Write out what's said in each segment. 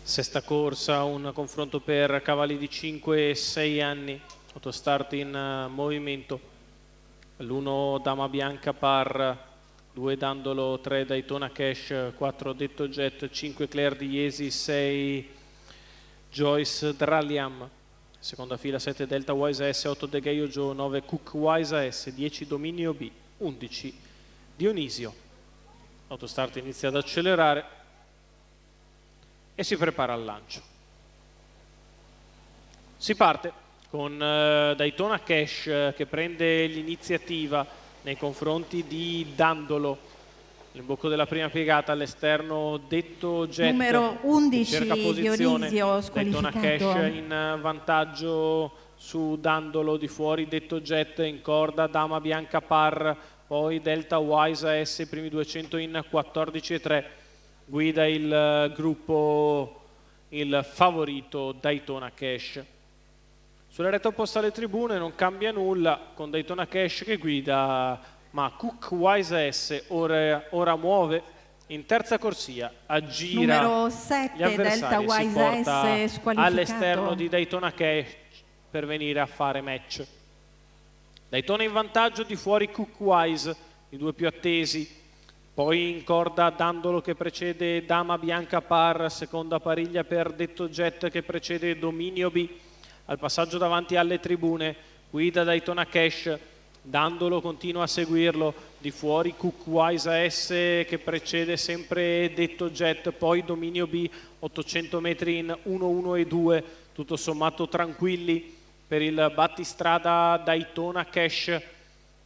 Sesta corsa, un confronto per cavalli di 5 e 6 anni, autostart in movimento. L'1 Dama Bianca Par, 2 Dandolo, 3 Daytona Cash, 4 Detto Jet, 5 Claire di Iesi, 6 Joyce Draliam. Seconda fila 7 Delta Wise S, 8 De Gaio Joe, 9 Cook Wise S, 10 Dominio B, 11 Dionisio. L'autostart inizia ad accelerare e si prepara al lancio. Si parte con Daytona Cash che prende l'iniziativa nei confronti di Dandolo. L'imbocco della prima piegata, all'esterno Detto Jet. Numero 11 cerca posizione. Dionisio Daytona squalificato. Cash in vantaggio su Dandolo, di fuori Detto Jet, in corda Dama Bianca Par, poi Delta Wise S, primi 200 in 14,3. Guida il gruppo il favorito Daytona Cash. Sulla retta opposta alle tribune non cambia nulla, con Daytona Cash che guida, ma Cook Wise S ora muove in terza corsia, aggira Numero 7 gli avversari, Delta si Wise porta S squalificato. all'esterno di Daytona Cash per venire a fare match. Daytona in vantaggio, di fuori Cook Wise, i due più attesi. Poi in corda Dandolo che precede Dama Bianca Par, seconda pariglia per Detto Jet che precede Dominio B. Al passaggio davanti alle tribune, guida Daytona Cash, Dandolo continua a seguirlo, di fuori Cook Wise S che precede sempre Detto Jet, poi Dominio B, 800 metri in 1-1 e 2, tutto sommato tranquilli per il battistrada Daytona Cash,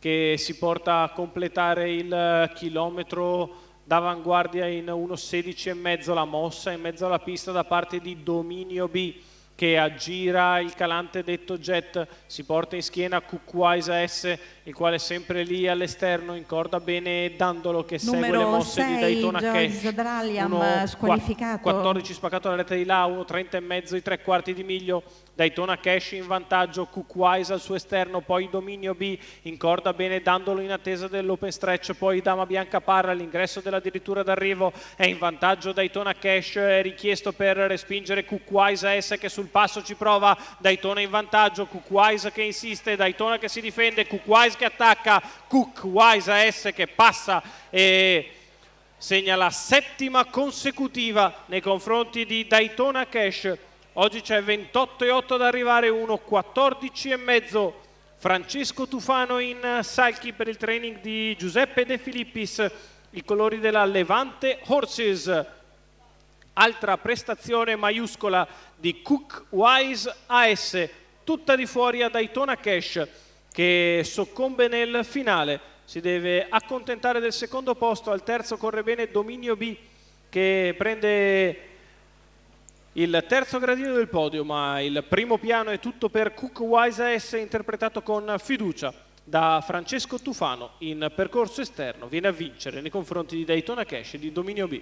che si porta a completare il chilometro d'avanguardia in 1,16,5, la mossa in mezzo alla pista da parte di Dominio B, che aggira il calante Detto Jet, si porta in schiena Cook Wise S, il quale è sempre lì all'esterno, incorda bene Dandolo che segue le mosse di Daytona Cash. Draliam squalificato. 14 spaccato alla retta di là, 1,30 e mezzo, i 3/4 di miglio. Daytona Cash in vantaggio, Cook Wise al suo esterno, poi Dominio B, incorda bene Dandolo in attesa dell'open stretch, poi Dama Bianca Parra all'ingresso della dirittura d'arrivo, è in vantaggio Daytona Cash, è richiesto per respingere Cook Wise S che sul passo ci prova. Daytona in vantaggio, Cook Wise che insiste, Daytona che si difende, Cook Wise che attacca, Cook Wise S che passa e segna la settima consecutiva nei confronti di Daytona Cash. Oggi c'è 28,8 da arrivare, 1,14,5. Francesco Tufano in salchi per il training di Giuseppe De Filippis, i colori della Levante Horses. Altra prestazione maiuscola di Cook Wise AS, tutta di fuori a Daytona Cash, che soccombe nel finale. Si deve accontentare del secondo posto, al terzo corre bene Dominio B, che prende il terzo gradino del podio, ma il primo piano è tutto per Cook Wise AS, interpretato con fiducia da Francesco Tufano in percorso esterno. Viene a vincere nei confronti di Daytona Cash e di Dominio B.